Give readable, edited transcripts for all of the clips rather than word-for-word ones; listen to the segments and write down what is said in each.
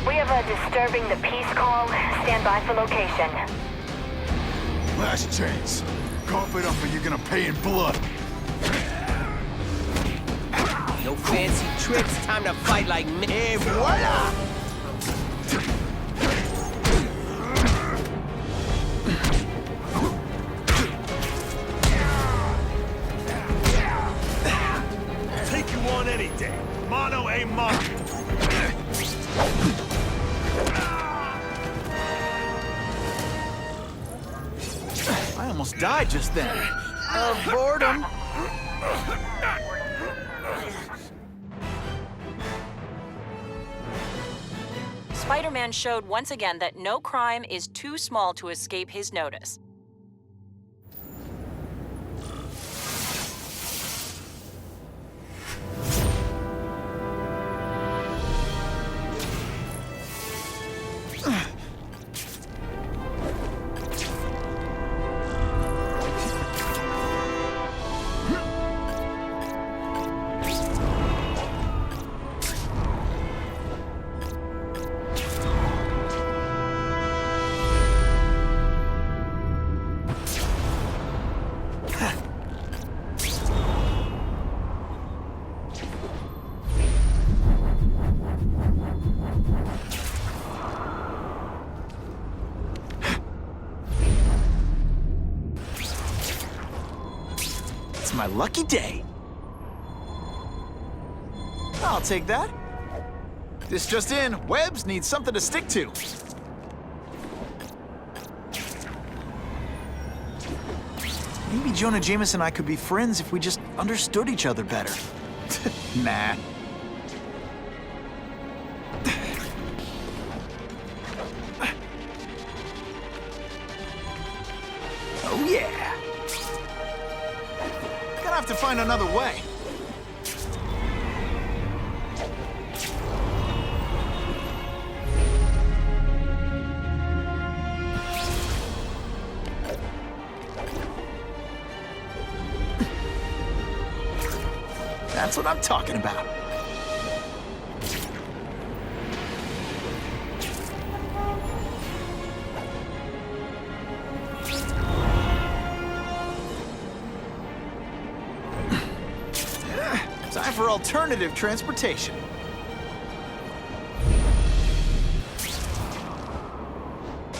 We have a disturbing the peace call. Stand by for location. Last chance. Cough it up or you're gonna pay in blood. No fancy tricks, time to fight like me. Et voila! Take you on any day. Mono a mono. I almost died just then. Of boredom. Spider-Man showed once again that no crime is too small to escape his notice. It's my lucky day. I'll take that. This just in, Webbs needs something to stick to. Maybe Jonah Jameson and I could be friends if we just understood each other better. Nah. Oh yeah. Gonna have to find another way. That's what I'm talking about. Time for alternative transportation.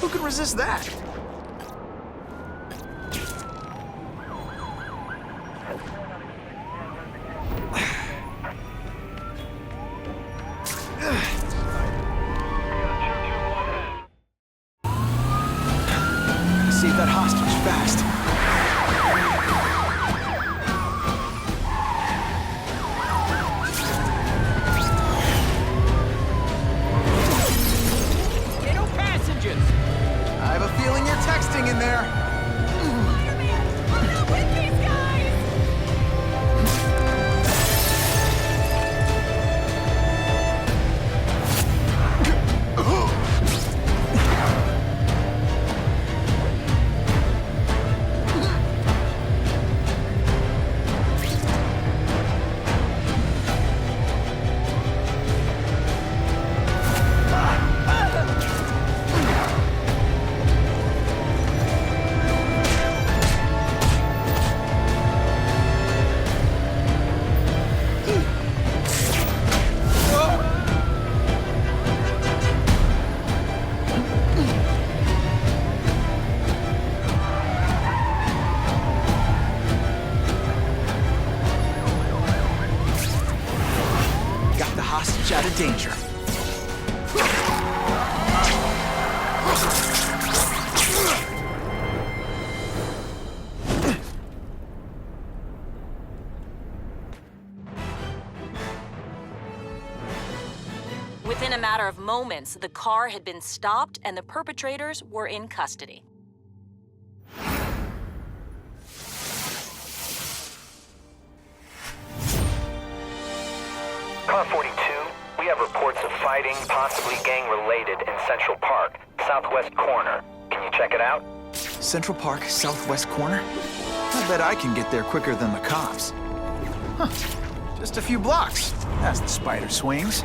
Who can resist that? Save that hostage fast. Hey, no passengers! I have a feeling you're texting in there. I'm not with these guys! Got the hostage out of danger. Within a matter of moments, the car had been stopped and the perpetrators were in custody. Car 42, we have reports of fighting, possibly gang-related, in Central Park, southwest corner. Can you check it out? Central Park, southwest corner? I bet I can get there quicker than the cops. Huh. Just a few blocks, as the spider swings.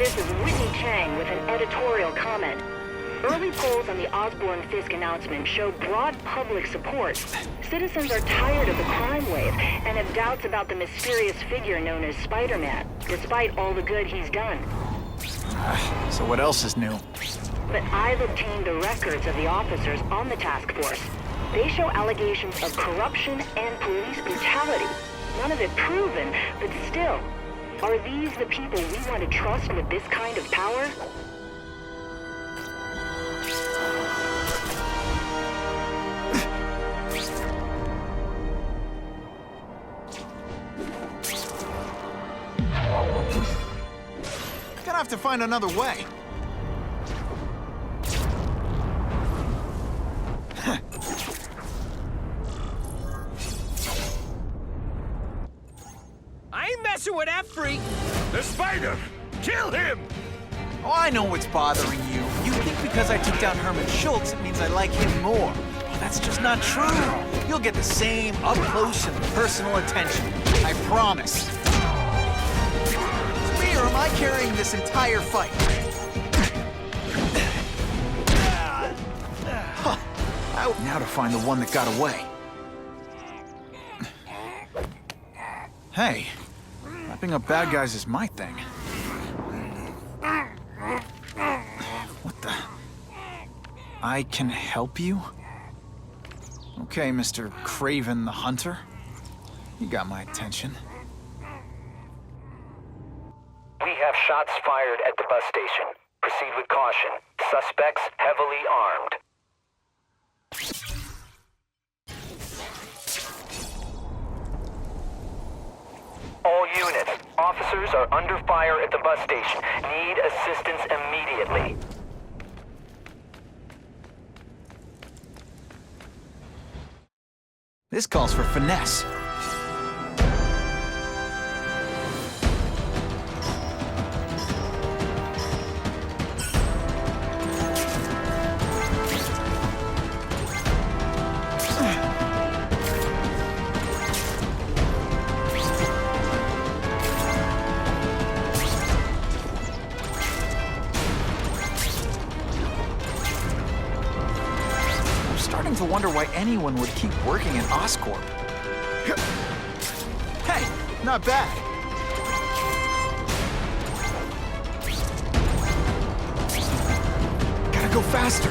This is Whitney Chang with an editorial comment. Early polls on the Osborne-Fisk announcement show broad public support. Citizens are tired of the crime wave and have doubts about the mysterious figure known as Spider-Man, despite all the good he's done. So what else is new? But I've obtained the records of the officers on the task force. They show allegations of corruption and police brutality. None of it proven, but still. Are these the people we want to trust with this kind of power? Gonna have to find another way. I ain't messing with that freak. The spider! Kill him! Oh, I know what's bothering you. You think because I took down Herman Schultz, it means I like him more. Well, that's just not true. You'll get the same up-close and personal attention. I promise. It's me, or am I carrying this entire fight? Huh. Now to find the one that got away. Hey, wrapping up bad guys is my thing. What the? I can help you? Okay, Mr. Craven the Hunter. You got my attention. We have shots fired at the bus station. Proceed with caution. Suspects heavily armed. All units, officers are under fire at the bus station. Need assistance immediately. This calls for finesse. I'm starting to wonder why anyone would keep working at Oscorp. Hey, not bad. Gotta go faster.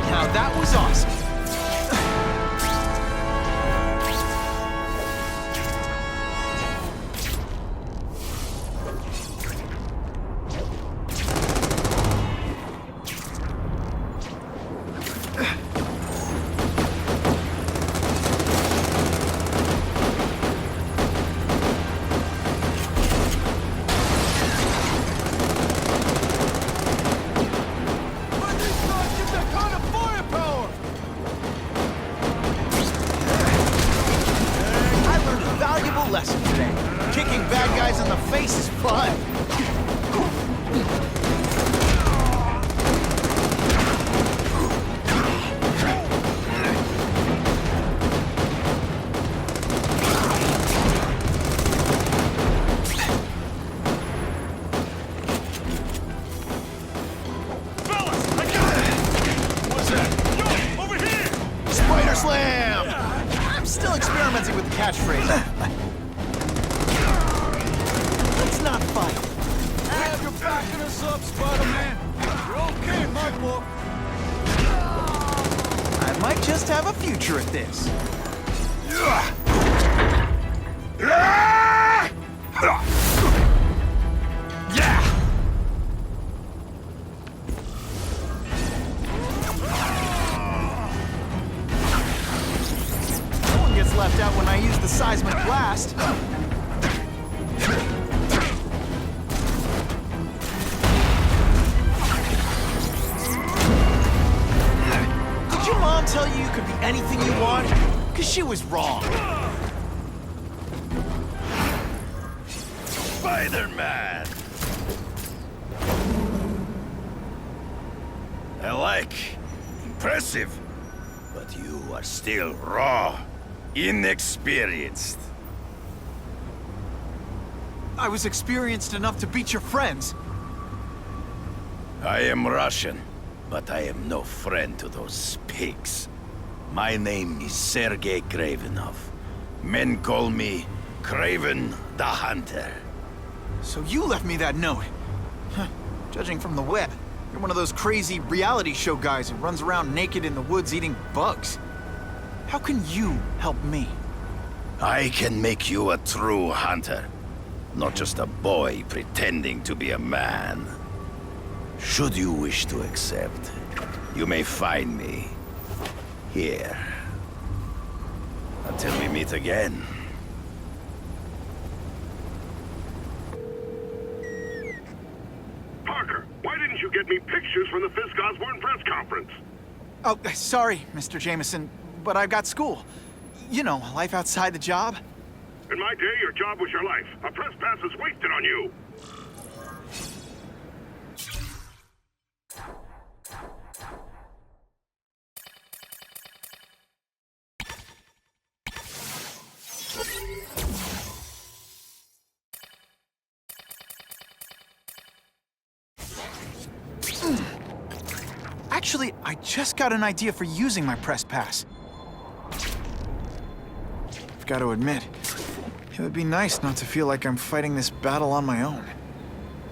Now that was awesome. Lesson today. Kicking bad guys in the face is fun. Fellas, I got it! What's that? Yo, over here! Spider Slam! I'm still experimenting with the catchphrase. Let's not fight. Have your backing us up, Spider-Man. You're okay in my book. I might just have a future at this. No one gets left out when I use the seismic blast. Did your mom tell you you could be anything you want? Because she was wrong. Spider-Man! I like Impressive. But you are still raw, inexperienced. I was experienced enough to beat your friends. I am Russian, but I am no friend to those pigs. My name is Sergei Kravenov. Men call me Kraven the Hunter. So you left me that note. Huh. Judging from the web, you're one of those crazy reality show guys who runs around naked in the woods eating bugs. How can you help me? I can make you a true hunter, not just a boy pretending to be a man. Should you wish to accept, you may find me here. Until we meet again. Parker, why didn't you get me pictures from the Fisk Osborne press conference? Oh, sorry, Mr. Jameson, but I've got school. You know, life outside the job. In my day, your job was your life. A press pass is wasted on you. Actually, I just got an idea for using my press pass. I've got to admit, it would be nice not to feel like I'm fighting this battle on my own.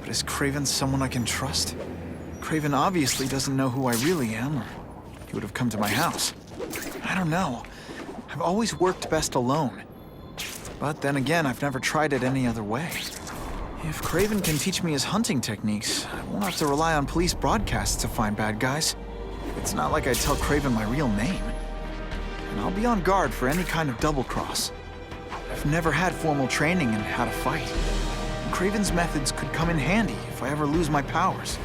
But is Kraven someone I can trust? Kraven obviously doesn't know who I really am, or he would have come to my house. I don't know. I've always worked best alone. But then again, I've never tried it any other way. If Kraven can teach me his hunting techniques, I won't have to rely on police broadcasts to find bad guys. It's not like I tell Kraven my real name. And I'll be on guard for any kind of double-cross. I've never had formal training in how to fight. Kraven's methods could come in handy if I ever lose my powers.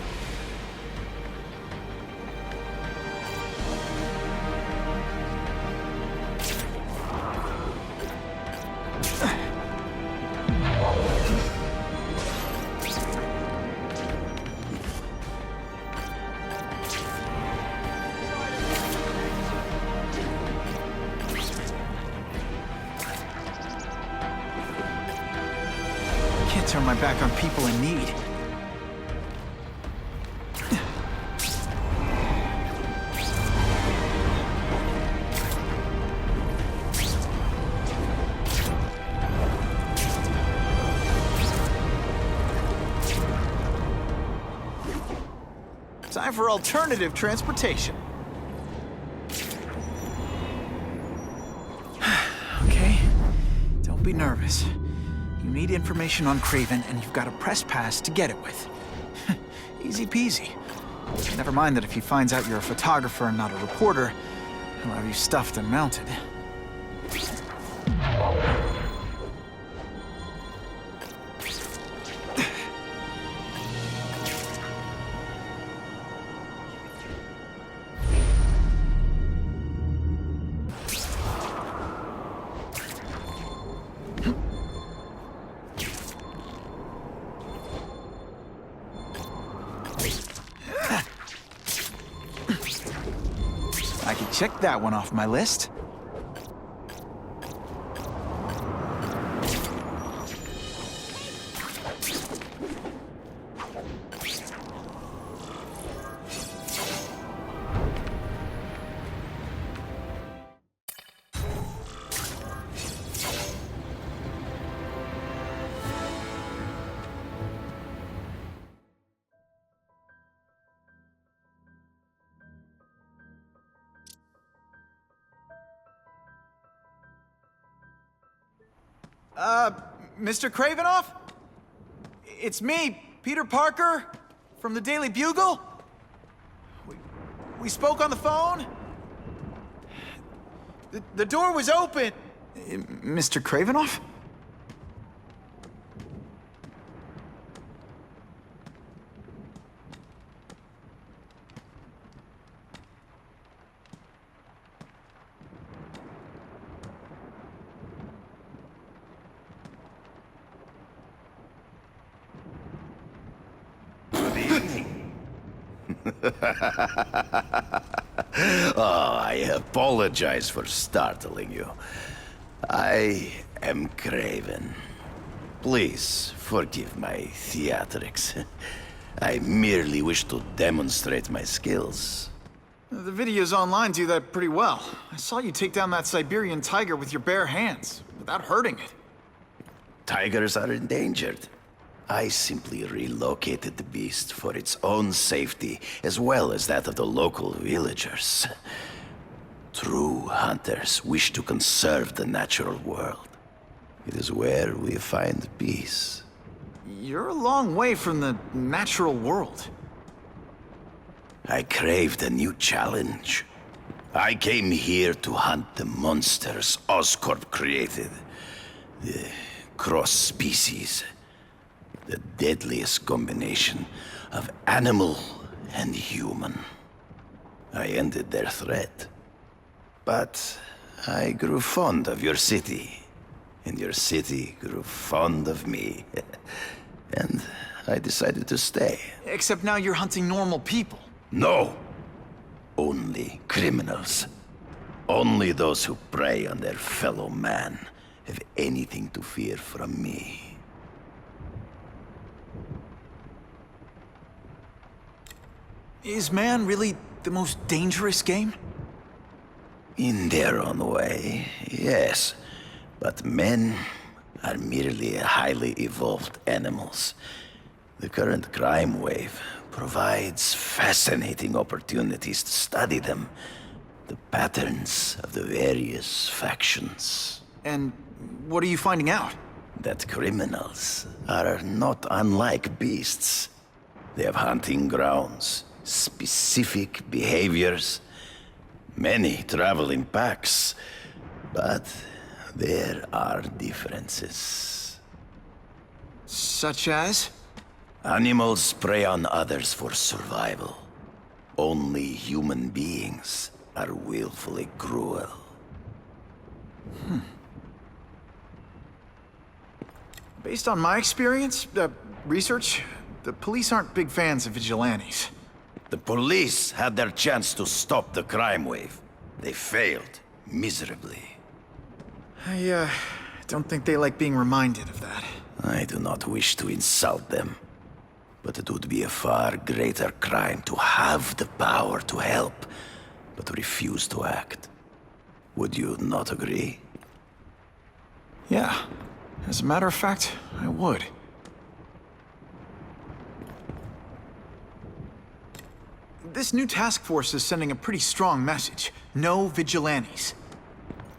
Turn my back on people in need. Time for alternative transportation. Okay, don't be nervous. You need information on Kraven, and you've got a press pass to get it with. Easy peasy. Never mind that if he finds out you're a photographer and not a reporter, he'll have you stuffed and mounted. I can check that one off my list. Mr. Kravenov? It's me, Peter Parker, from the Daily Bugle. We spoke on the phone. The door was open. Mr. Kravenov? Oh, I apologize for startling you. I am Craven. Please forgive my theatrics. I merely wish to demonstrate my skills. The videos online do that pretty well. I saw you take down that Siberian tiger with your bare hands, without hurting it. Tigers are endangered. I simply relocated the beast for its own safety, as well as that of the local villagers. True hunters wish to conserve the natural world. It is where we find peace. You're a long way from the natural world. I craved a new challenge. I came here to hunt the monsters Oscorp created. The cross-species. The deadliest combination of animal and human. I ended their threat. But I grew fond of your city. And your city grew fond of me. And I decided to stay. Except now you're hunting normal people. No! Only criminals. Only those who prey on their fellow man have anything to fear from me. Is man really the most dangerous game? In their own way, yes. But men are merely highly evolved animals. The current crime wave provides fascinating opportunities to study them. The patterns of the various factions. And what are you finding out? That criminals are not unlike beasts. They have hunting grounds, specific behaviors. Many travel in packs, but there are differences. Such as? Animals prey on others for survival. Only human beings are willfully cruel. Based on my experience, research, the police aren't big fans of vigilantes. The police had their chance to stop the crime wave. They failed miserably. I don't think they like being reminded of that. I do not wish to insult them, but it would be a far greater crime to have the power to help, but refuse to act. Would you not agree? Yeah. As a matter of fact, I would. This new task force is sending a pretty strong message. No vigilantes.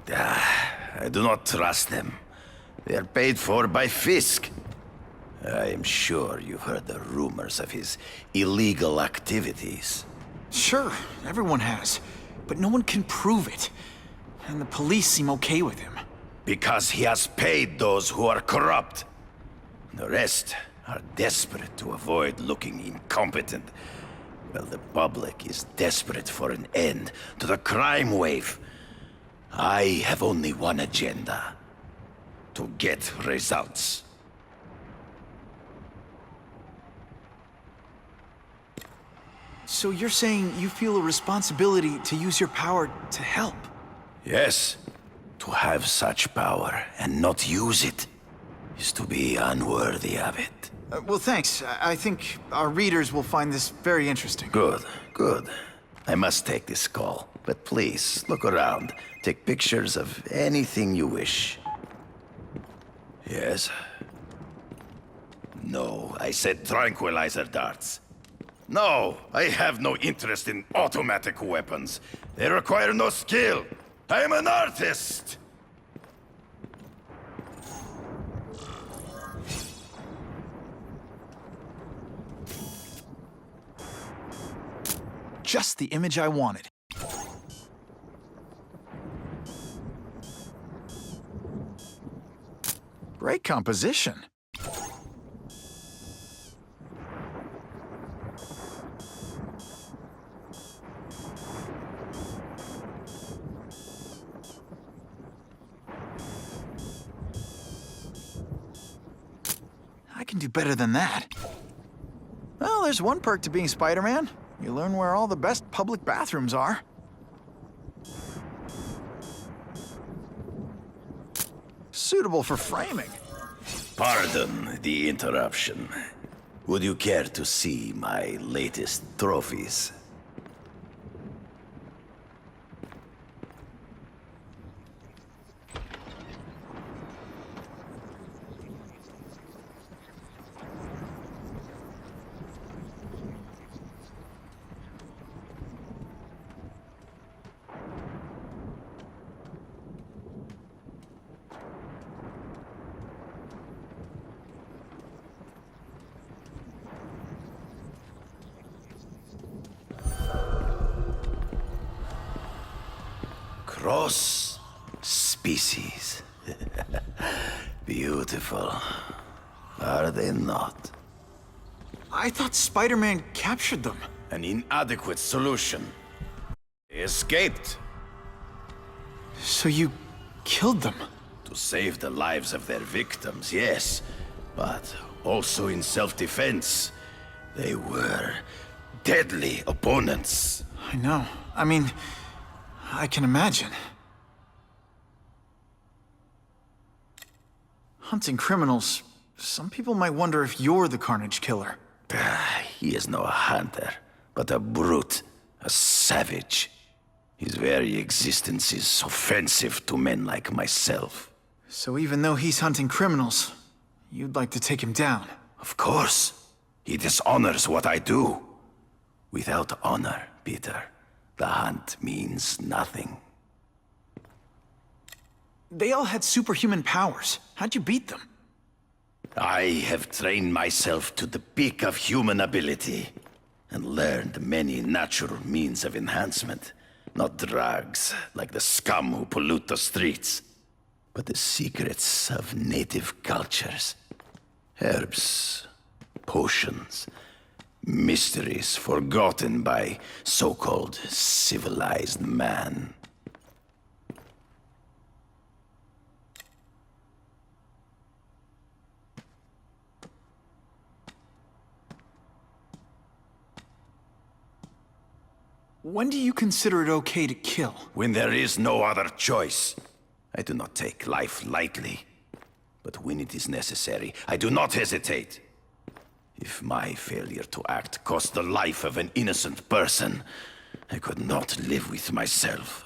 I do not trust them. They are paid for by Fisk. I am sure you've heard the rumors of his illegal activities. Sure, everyone has. But no one can prove it. And the police seem okay with him. Because he has paid those who are corrupt. The rest are desperate to avoid looking incompetent. Well, the public is desperate for an end to the crime wave. I have only one agenda. To get results. So you're saying you feel a responsibility to use your power to help? Yes. To have such power and not use it is to be unworthy of it. Well, thanks. I think our readers will find this very interesting. Good, good. I must take this call, but please, look around. Take pictures of anything you wish. Yes? No, I said tranquilizer darts. No, I have no interest in automatic weapons. They require no skill. I am an artist! Just the image I wanted. Great composition. I can do better than that. Well, there's one perk to being Spider-Man. You learn where all the best public bathrooms are. suitable for framing. Pardon the interruption. Would you care to see my latest trophies? Cross species. Beautiful. Are they not? I thought Spider-Man captured them. An inadequate solution. They escaped So you killed them? to save the lives of their victims, yes, but also in self-defense. They were deadly opponents. I know. I mean, I can imagine. Hunting criminals, some people might wonder if you're the Carnage Killer. He is no hunter, but a brute, a savage. His very existence is offensive to men like myself. So even though he's hunting criminals, you'd like to take him down? Of course. He dishonors what I do. Without honor, Peter, the hunt means nothing. They all had superhuman powers. How'd you beat them? I have trained myself to the peak of human ability and learned many natural means of enhancement. Not drugs, like the scum who pollute the streets, but the secrets of native cultures. Herbs, potions, mysteries forgotten by so-called civilized man. When do you consider it okay to kill? When there is no other choice. I do not take life lightly. But when it is necessary, I do not hesitate. If my failure to act cost the life of an innocent person, I could not live with myself.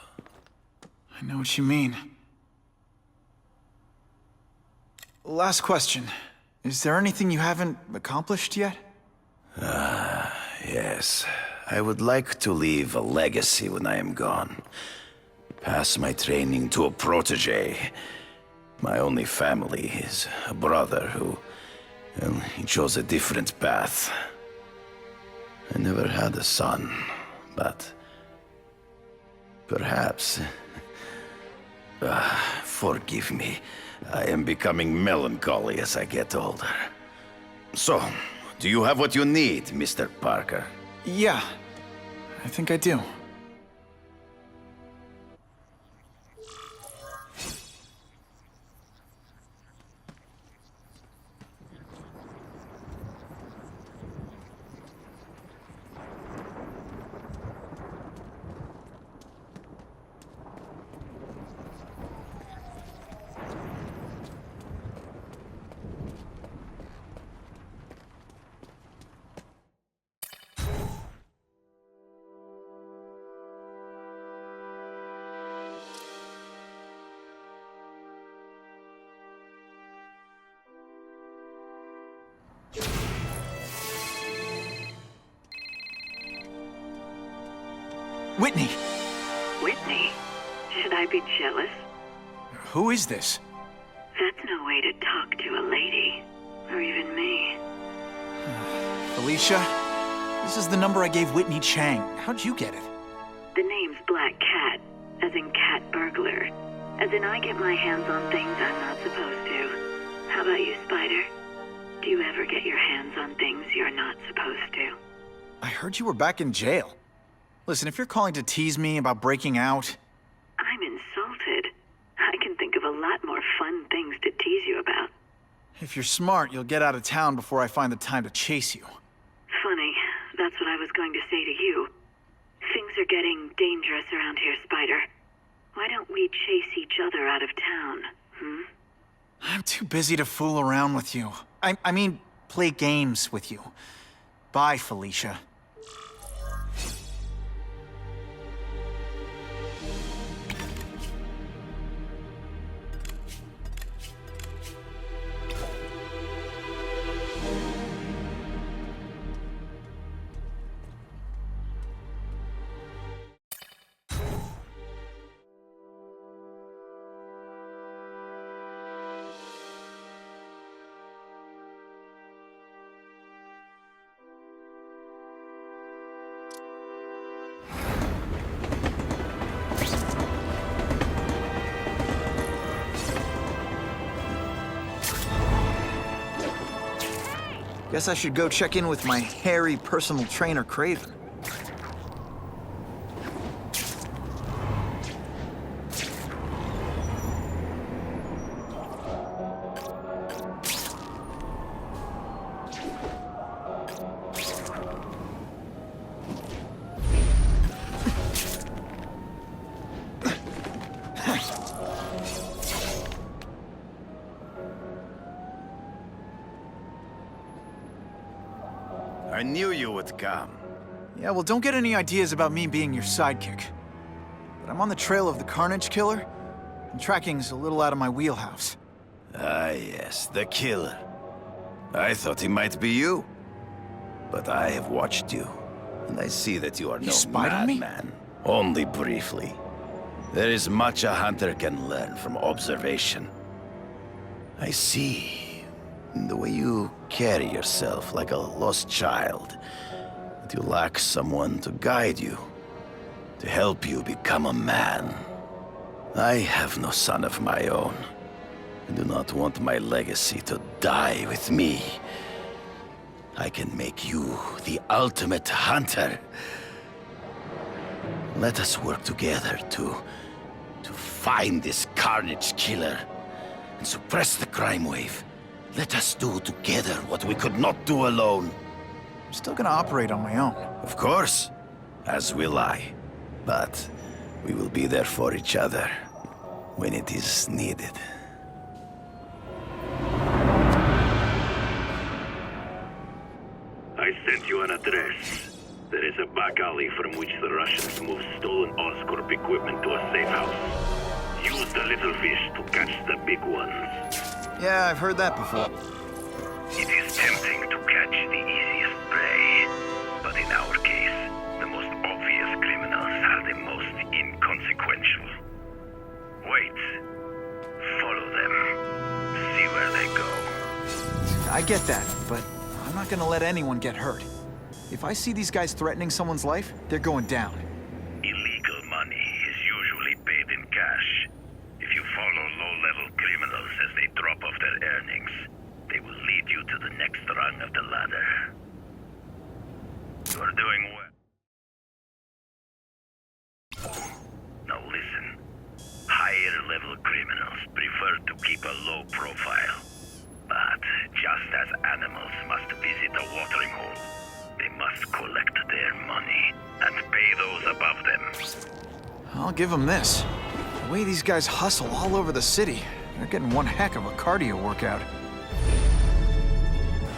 I know what you mean. Last question. Is there anything you haven't accomplished yet? Yes. I would like to leave a legacy when I am gone. Pass my training to a protege. My only family is a brother who... well, he chose a different path. I never had a son, but... perhaps... forgive me. I am becoming melancholy as I get older. So, do you have what you need, Mr. Parker? Yeah, I think I do. Whitney! Whitney? Should I be jealous? Who is this? That's no way to talk to a lady. Or even me. Felicia? This is the number I gave Whitney Chang. How'd you get it? The name's Black Cat, as in cat burglar. As in I get my hands on things I'm not supposed to. How about you, Spider? Do you ever get your hands on things you're not supposed to? I heard you were back in jail. Listen, if you're calling to tease me about breaking out... I'm insulted. I can think of a lot more fun things to tease you about. If you're smart, you'll get out of town before I find the time to chase you. Funny. That's what I was going to say to you. Things are getting dangerous around here, Spider. Why don't we chase each other out of town, hmm? I'm too busy to fool around with you. I mean, play games with you. Bye, Felicia. Guess I should go check in with my hairy personal trainer, Craven. I knew you would come. Yeah, well, don't get any ideas about me being your sidekick. But I'm on the trail of the Carnage Killer, and tracking's a little out of my wheelhouse. Ah, yes, the killer. I thought he might be you. But I have watched you, and I see that you are no spied on me? madman. Only briefly. There is much a hunter can learn from observation. I see in the way you carry yourself like a lost child, that you lack someone to guide you, to help you become a man. I have no son of my own. I do not want my legacy to die with me. I can make you the ultimate hunter. Let us work together to find this Carnage Killer and suppress the crime wave. Let us do together what we could not do alone. I'm still gonna operate on my own. Of course, as will I. But we will be there for each other when it is needed. I sent you an address. There is a back alley from which the Russians move stolen Oscorp equipment to a safe house. Use the little fish to catch the big ones. Yeah, I've heard that before. It is tempting to catch the easiest prey, but in our case, the most obvious criminals are the most inconsequential. Wait. Follow them. See where they go. I get that, but I'm not gonna let anyone get hurt. If I see these guys threatening someone's life, they're going down. Illegal money is usually paid in cash. If you follow low-level criminals as they drop off their earnings, they will lead you to the next rung of the ladder. You are doing well. Now listen. Higher-level criminals prefer to keep a low profile. But just as animals must visit a watering hole, they must collect their money and pay those above them. I'll give them this. The way these guys hustle all over the city, they're getting one heck of a cardio workout.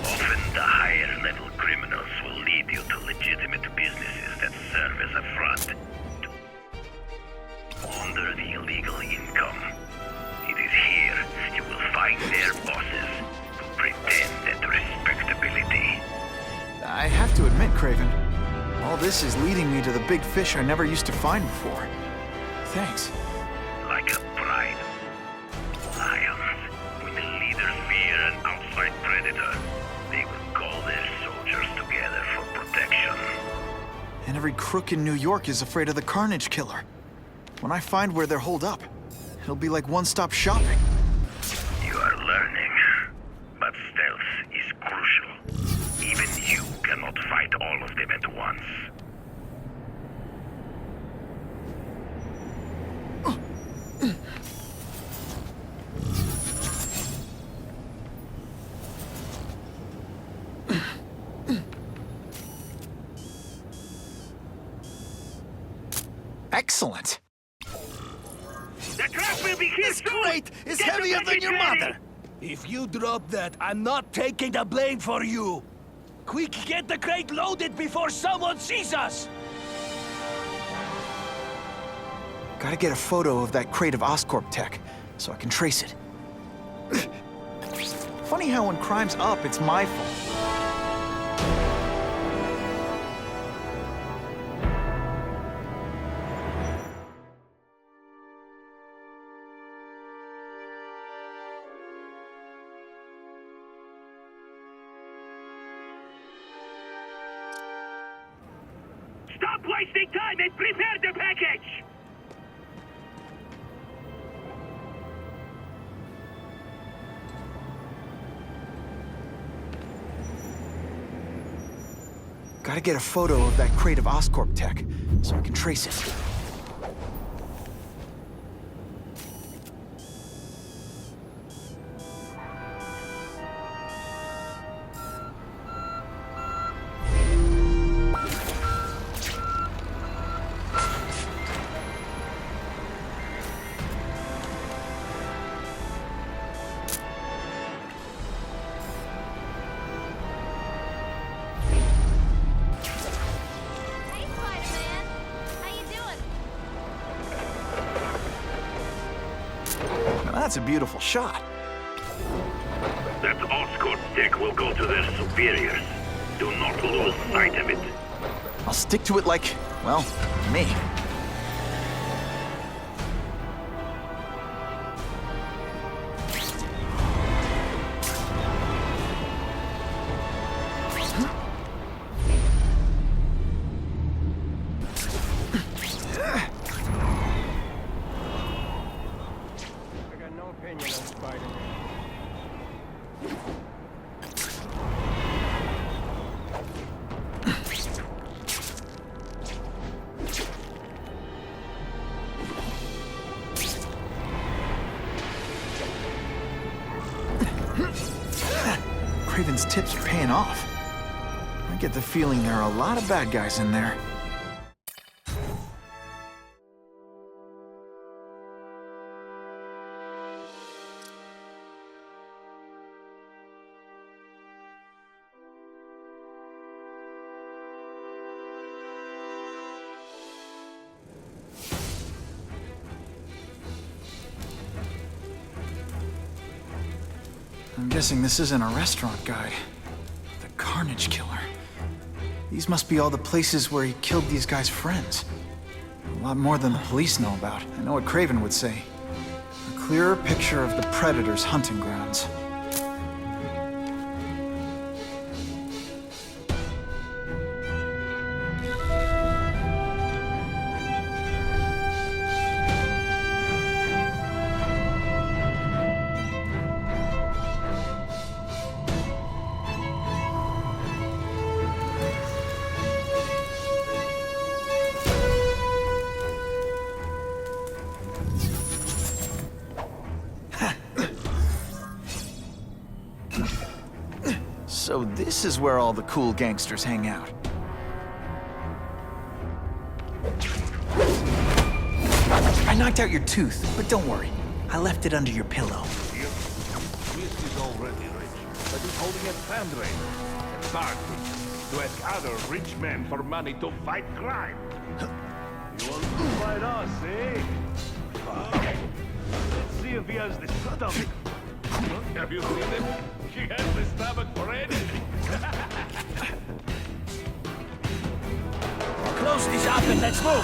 Often the higher-level criminals will lead you to legitimate businesses that serve as a front to launder the illegal income. It is here you will find their bosses who pretend at respectability. I have to admit, Craven, all this is leading me to the big fish I never used to find before. Thanks. Like a pride. Lions, when the leaders fear an outside predator, they will call their soldiers together for protection. And every crook in New York is afraid of the Carnage Killer. When I find where they're holed up, it'll be like one-stop shopping. You are learning, but stealth is crucial. Even you cannot fight all of them at once. Excellent. The trap will be here soon! Great! It's heavier than your mother! If you drop that, I'm not taking the blame for you. Quick, get the crate loaded before someone sees us! Gotta get a photo of that crate of Oscorp tech, so I can trace it. Funny how when crime's up, it's my fault. Stop wasting time and prepare the package! Gotta get a photo of that crate of Oscorp tech, so I can trace it. Hey, Spider-Man! How you doing? Now that's a beautiful shot. That Oscorp tech will go to their superiors. Do not lose sight of it. I'll stick to it like, well, me. I got no opinion on Spider-Man. Craven's tips are paying off. I get the feeling there are a lot of bad guys in there. I'm guessing this isn't a restaurant guide. The Carnage Killer. These must be all the places where he killed these guys' friends. A lot more than the police know about. I know what Craven would say. A clearer picture of the Predator's hunting grounds. So this is where all the cool gangsters hang out. I knocked out your tooth, but don't worry. I left it under your pillow. This is already rich, but he's holding a fundraiser. A party to ask other rich men for money to fight crime. You want to fight us, eh? Let's see if he has the stomach. Have you seen him? He has the stomach for anything. Close this up and let's move!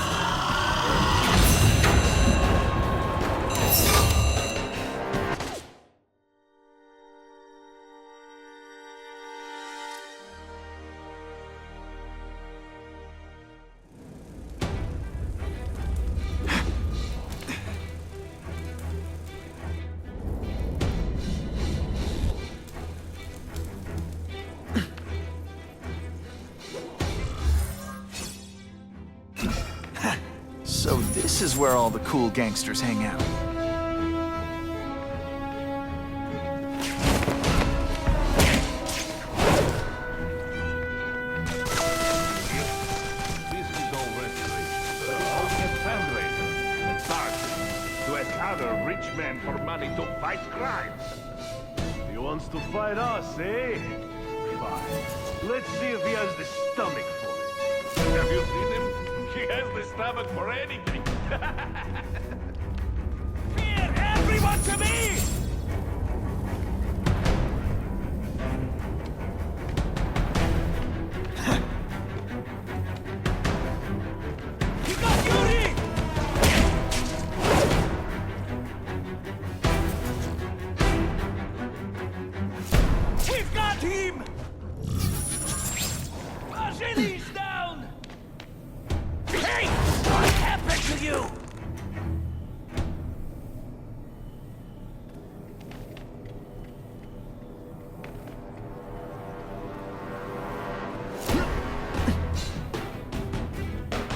So this is where all the cool gangsters hang out. This is already rich. Holding a fundraiser. A party to ask other rich men for money to fight crime. wants to fight us, eh? Fine. Let's see if he has the stomach for it. Have you seen him? He has the stomach for anything. Here, everyone to me! You got Yuri! We've got him! Vasili's down! Hey! What happened to you?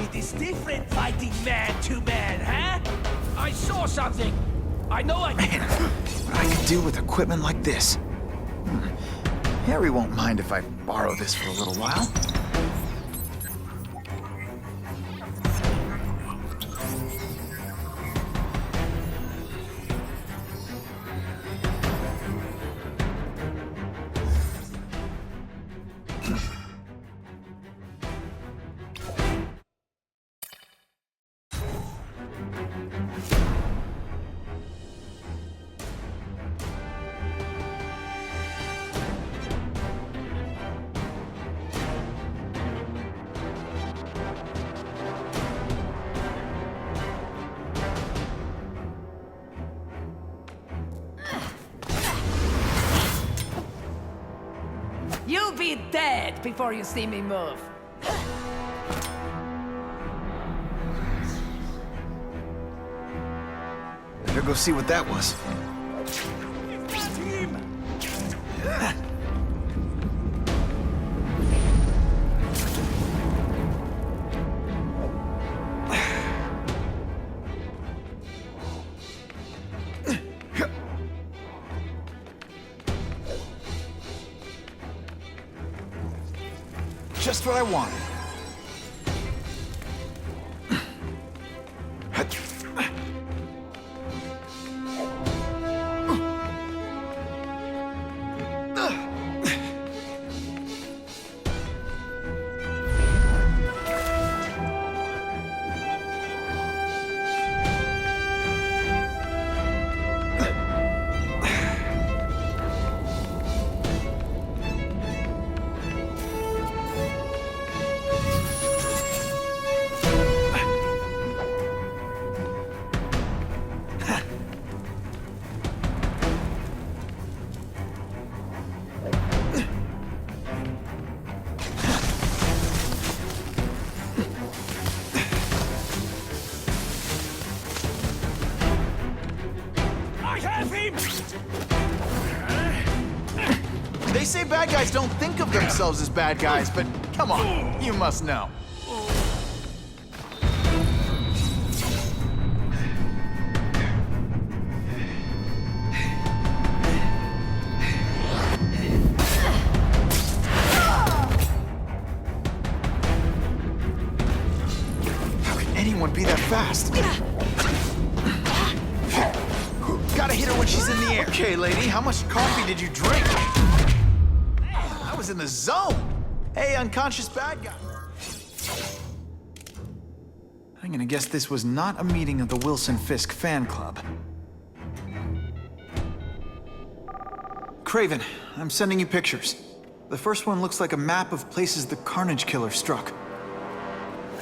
It is different fighting man to man, huh? I saw something. I know I can. Man, what I could do with equipment like this. Harry won't mind if I borrow this for a little while. You'll be dead before you see me move. Better go see what that was. We've got him! Just what I wanted. I have him! They say bad guys don't think of themselves as bad guys, but come on, you must know. How can anyone be that fast? Gotta hit her when she's in the air. Okay, lady, how much coffee did you drink? I was in the zone. Hey, unconscious bad guy. I'm gonna guess this was not a meeting of the Wilson Fisk fan club. Craven, I'm sending you pictures. The first one looks like a map of places the Carnage Killer struck.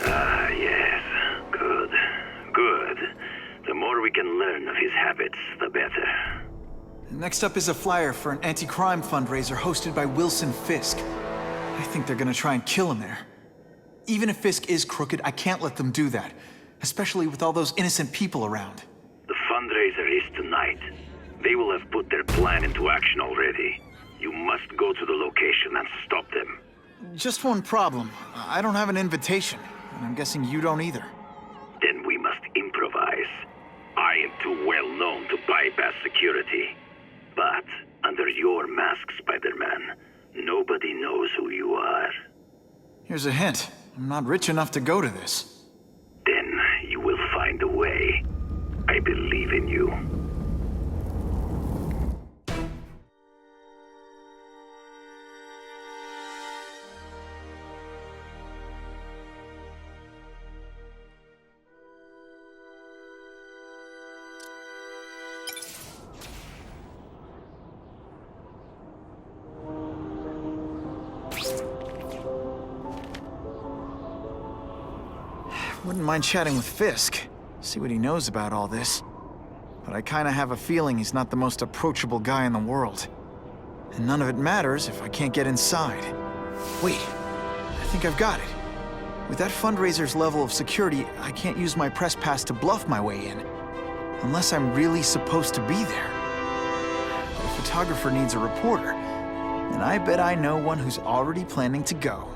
Ah, yes. Good. Good. The more we can learn of his habits, the better. Next up is a flyer for an anti-crime fundraiser hosted by Wilson Fisk. I think they're gonna try and kill him there. Even if Fisk is crooked, I can't let them do that. Especially with all those innocent people around. The fundraiser is tonight. They will have put their plan into action already. You must go to the location and stop them. Just one problem. I don't have an invitation, and I'm guessing you don't either. Then we must improvise. I am too well known to bypass security. But under your mask, Spider-Man, nobody knows who you are. Here's a hint. I'm not rich enough to go to this. Then you will find a way. I believe in you. Wouldn't mind chatting with Fisk, see what he knows about all this. But I kinda have a feeling he's not the most approachable guy in the world. And none of it matters if I can't get inside. Wait, I think I've got it. With that fundraiser's level of security, I can't use my press pass to bluff my way in. Unless I'm really supposed to be there. If a photographer needs a reporter, then I bet I know one who's already planning to go.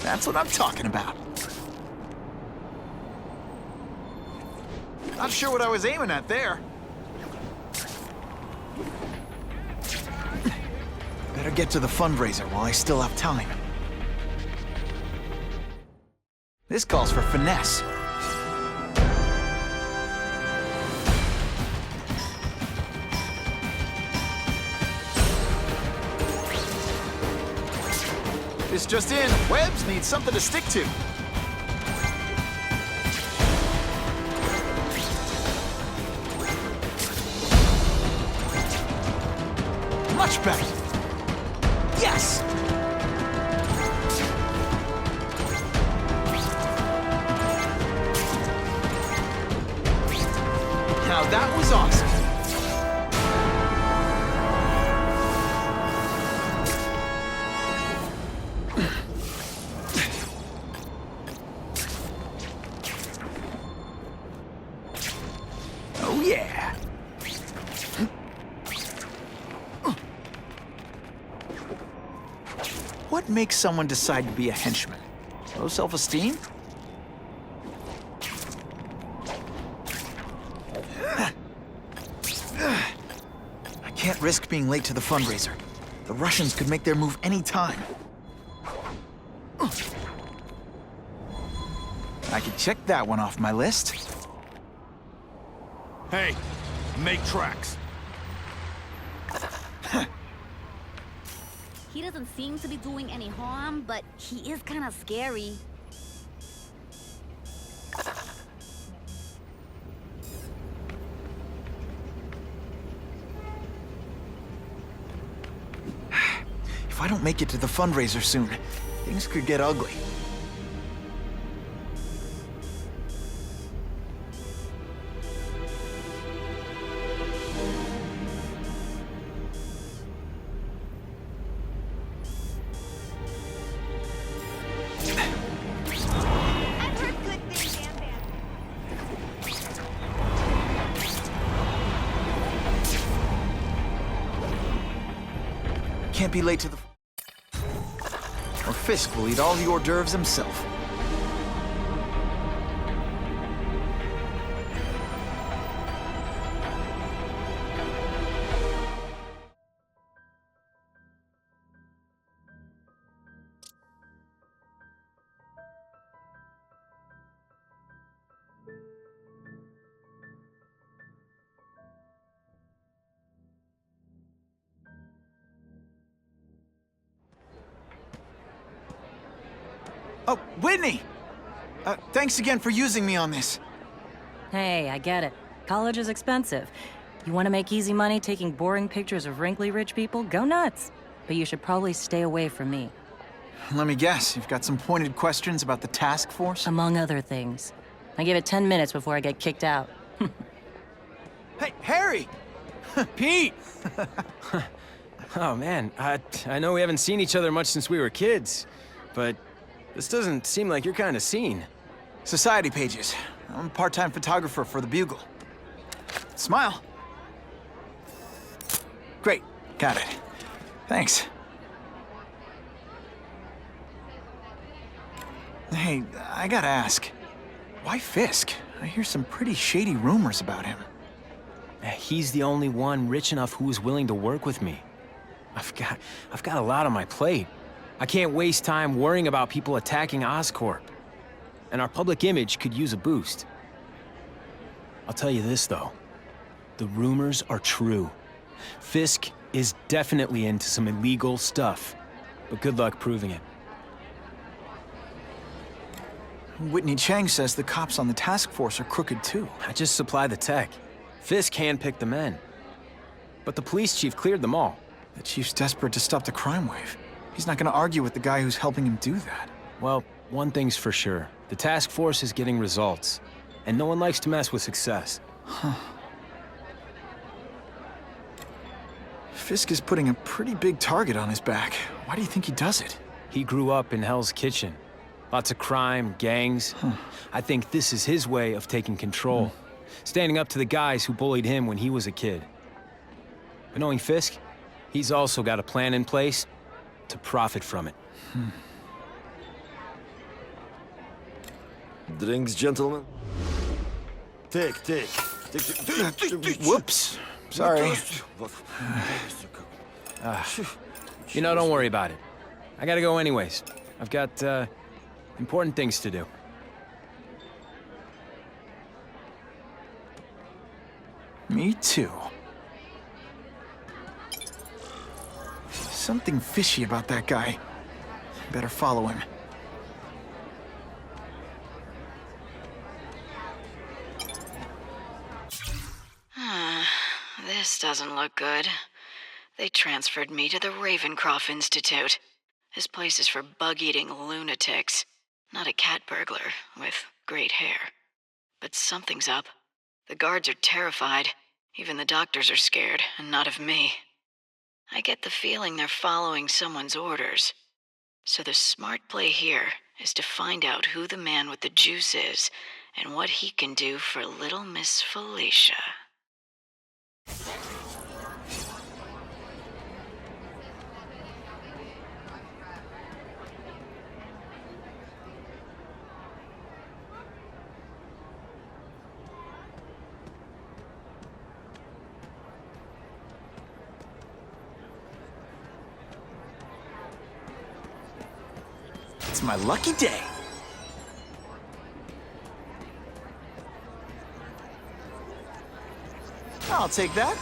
That's what I'm talking about. Not sure what I was aiming at there. Better get to the fundraiser while I still have time. This calls for finesse. This just in, Webbs needs something to stick to. Much better. Yes! Now that was awesome. Oh yeah. What makes someone decide to be a henchman? Low self-esteem? I can't risk being late to the fundraiser. The Russians could make their move any time. I could check that one off my list. Hey, make tracks. He doesn't seem to be doing any harm, but he is kind of scary. If I don't make it to the fundraiser soon, things could get ugly. I've heard good things and bad. Can't be late to the... Or Fisk will eat all the hors d'oeuvres himself. Oh, Whitney! Thanks again for using me on this. Hey, I get it. College is expensive. You want to make easy money taking boring pictures of wrinkly rich people? Go nuts. But you should probably stay away from me. Let me guess, you've got some pointed questions about the task force? Among other things. I give it 10 minutes before I get kicked out. Hey, Harry! Pete! Oh, man. I know we haven't seen each other much since we were kids, but this doesn't seem like your kind of scene. Society pages. I'm a part-time photographer for the Bugle. Smile. Great. Got it. Thanks. Hey, I gotta ask. Why Fisk? I hear some pretty shady rumors about him. He's the only one rich enough who is willing to work with me. I've got a lot on my plate. I can't waste time worrying about people attacking Oscorp. And our public image could use a boost. I'll tell you this, though. The rumors are true. Fisk is definitely into some illegal stuff. But good luck proving it. Whitney Chang says the cops on the task force are crooked, too. I just supply the tech. Fisk handpicked the men. But the police chief cleared them all. The chief's desperate to stop the crime wave. He's not gonna argue with the guy who's helping him do that. Well, one thing's for sure. The task force is getting results. And no one likes to mess with success. Huh. Fisk is putting a pretty big target on his back. Why do you think he does it? He grew up in Hell's Kitchen. Lots of crime, gangs. Huh. I think this is his way of taking control. Standing up to the guys who bullied him when he was a kid. But knowing Fisk, he's also got a plan in place to profit from it. Drinks, gentlemen? Take. Whoops. Sorry. You know, don't worry about it. I gotta go anyways. I've got, important things to do. Me too. Something fishy about that guy. Better follow him. This doesn't look good. They transferred me to the Ravencroft Institute. This place is for bug-eating lunatics, not a cat burglar with great hair. But something's up. The guards are terrified. Even the doctors are scared, and not of me. I get the feeling they're following someone's orders. So the smart play here is to find out who the man with the juice is, and what he can do for little Miss Felicia. It's my lucky day. I'll take that.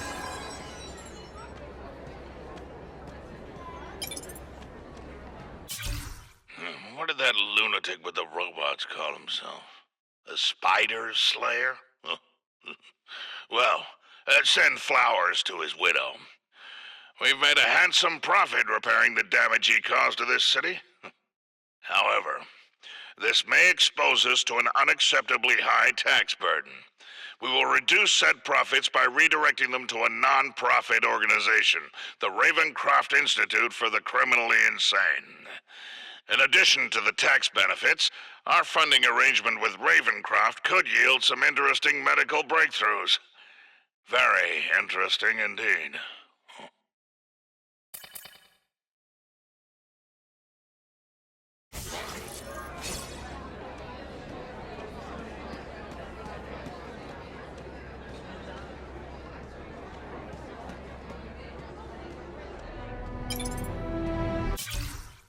What did that lunatic with the robots call himself? A spider slayer? Well, send flowers to his widow. We've made a handsome profit repairing the damage he caused to this city. However, this may expose us to an unacceptably high tax burden. We will reduce said profits by redirecting them to a non-profit organization, the Ravencroft Institute for the Criminally Insane. In addition to the tax benefits, our funding arrangement with Ravencroft could yield some interesting medical breakthroughs. Very interesting indeed.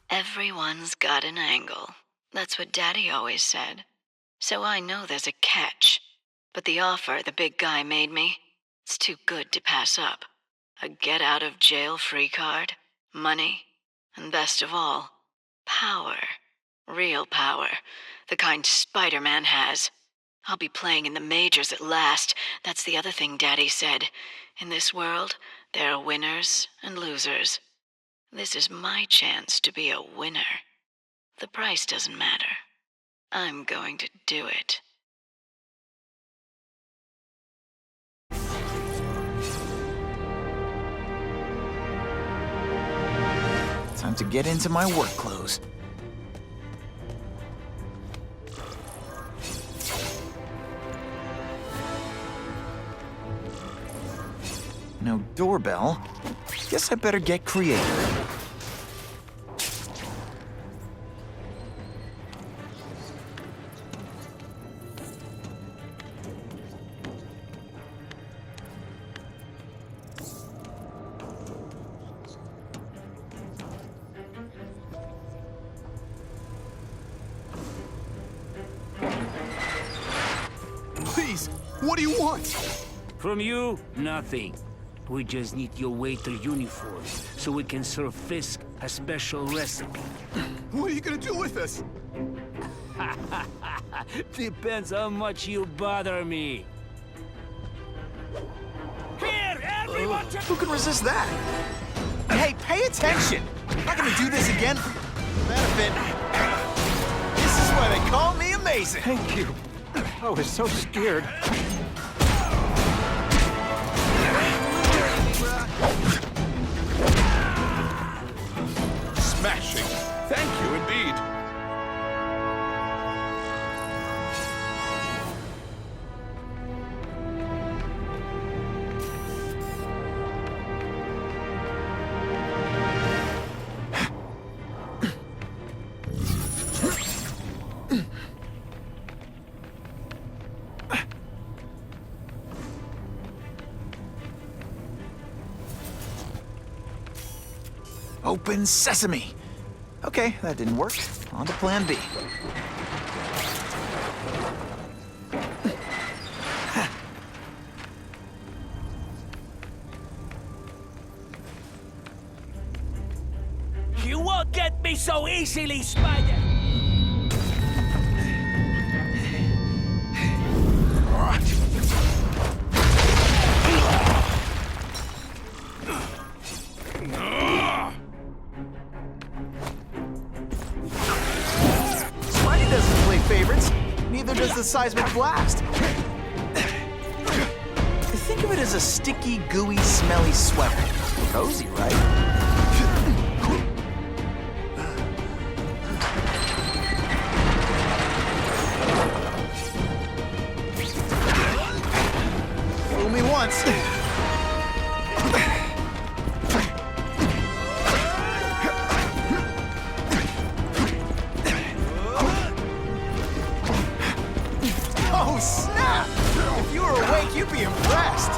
Everyone's got an angle. That's what Daddy always said. So I know there's a catch. But the offer the big guy made me, it's too good to pass up. A get-out-of-jail-free card, money, and best of all, power. Real power. The kind Spider-Man has. I'll be playing in the majors at last. That's the other thing Daddy said. In this world, there are winners and losers. This is my chance to be a winner. The price doesn't matter. I'm going to do it. Time to get into my work clothes. No doorbell. Guess I better get creative. What do you want? From you, nothing. We just need your waiter uniform so we can serve Fisk a special recipe. What are you gonna do with us? Depends how much you bother me. Here, everyone! Who can resist that? Hey, pay attention! I'm not gonna do this again for your benefit. This is why they call me amazing! Thank you. I was so scared. Smashing. Thank you indeed. Open sesame! Okay, that didn't work. On to plan B. You won't get me so easily, Spider! Spidey doesn't play favorites. Neither does the seismic blast. Think of it as a sticky, gooey, smelly sweater. Cozy, right? Fool me once. Oh, snap! If you were awake, you'd be impressed.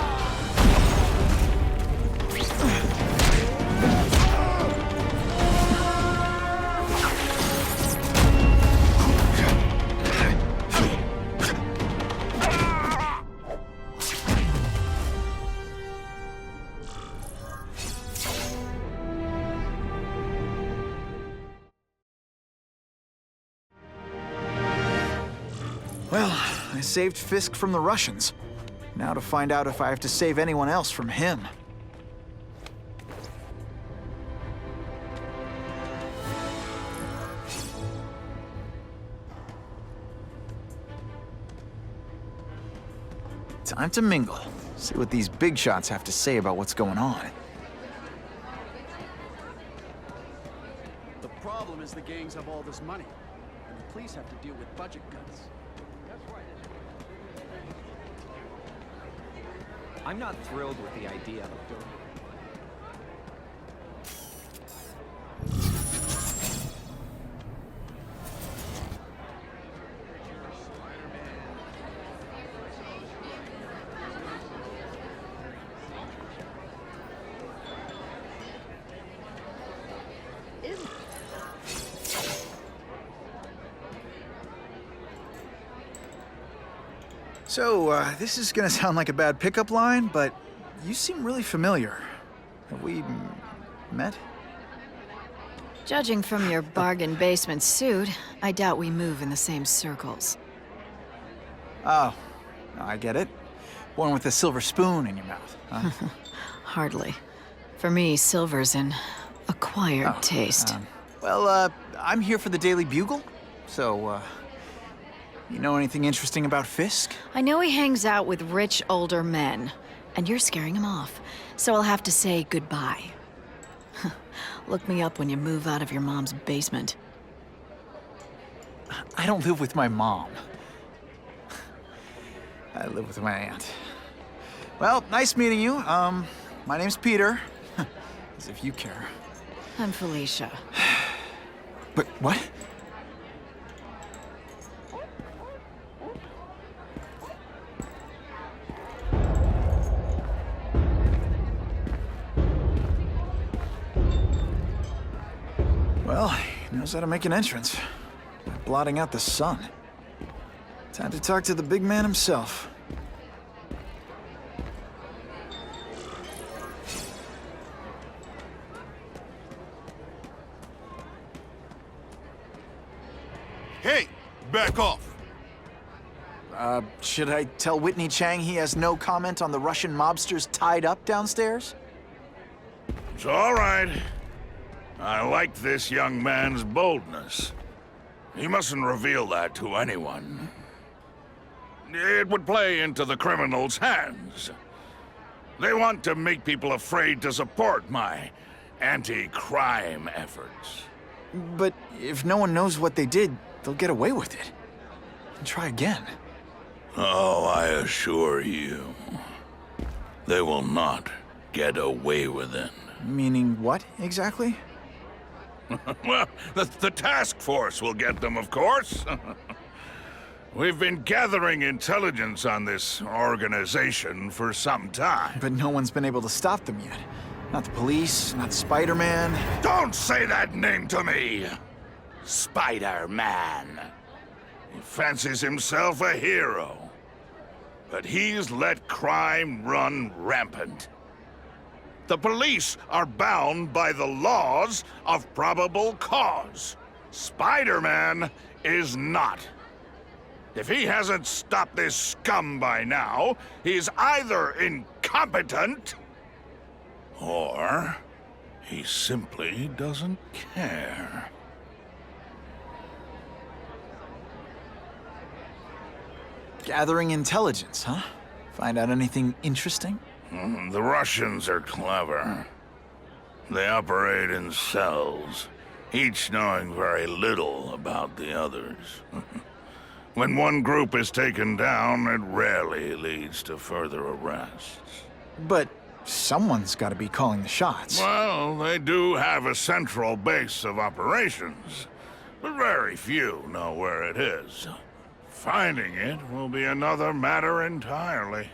Well, I saved Fisk from the Russians. Now to find out if I have to save anyone else from him. Time to mingle. See what these big shots have to say about what's going on. The problem is the gangs have all this money, and the police have to deal with budget cuts. I'm not thrilled with the idea of doing So, this is gonna sound like a bad pickup line, but you seem really familiar. Have we met? Judging from your bargain basement suit, I doubt we move in the same circles. Oh, I get it. One with a silver spoon in your mouth, huh? Hardly. For me, silver's an acquired taste. Well, I'm here for the Daily Bugle, so, you know anything interesting about Fisk? I know he hangs out with rich older men, and you're scaring him off, so I'll have to say goodbye. Look me up when you move out of your mom's basement. I don't live with my mom. I live with my aunt. Well, nice meeting you. My name's Peter. As if you care. I'm Felicia. But what? Well, he knows how to make an entrance. By blotting out the sun. Time to talk to the big man himself. took off. Should I tell Whitney Chang he has no comment on the Russian mobsters tied up downstairs? It's all right. I like this young man's boldness. He mustn't reveal that to anyone. It would play into the criminals' hands. They want to make people afraid to support my anti-crime efforts. But if no one knows what they did, they'll get away with it. And try again. Oh, I assure you, they will not get away with it. Meaning what, exactly? Well, the task force will get them, of course. We've been gathering intelligence on this organization for some time. But no one's been able to stop them yet. Not the police, not Spider-Man. Don't say that name to me! Spider-Man. He fancies himself a hero. But he's let crime run rampant. The police are bound by the laws of probable cause. Spider-Man is not. If he hasn't stopped this scum by now, he's either incompetent, or he simply doesn't care. Gathering intelligence, huh? Find out anything interesting? The Russians are clever. They operate in cells, each knowing very little about the others. When one group is taken down, it rarely leads to further arrests. But someone's got to be calling the shots. Well, they do have a central base of operations, but very few know where it is. Finding it will be another matter entirely.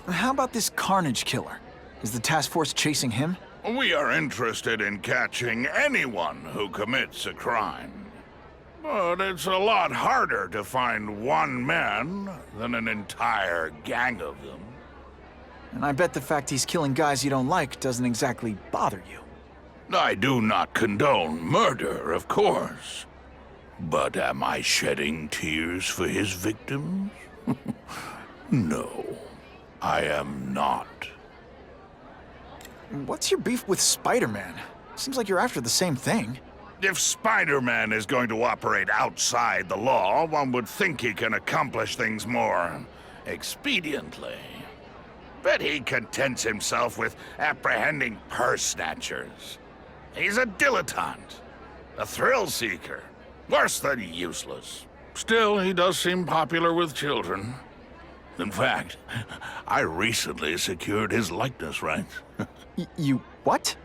How about this Carnage killer? Is the task force chasing him? We are interested in catching anyone who commits a crime. But it's a lot harder to find one man than an entire gang of them. And I bet the fact he's killing guys you don't like doesn't exactly bother you. I do not condone murder, of course. But am I shedding tears for his victims? No, I am not. What's your beef with Spider-Man? Seems like you're after the same thing. If Spider-Man is going to operate outside the law, one would think he can accomplish things more expediently. But he contents himself with apprehending purse snatchers. He's a dilettante, a thrill seeker, worse than useless. Still, he does seem popular with children. In fact, I recently secured his likeness rights. You what?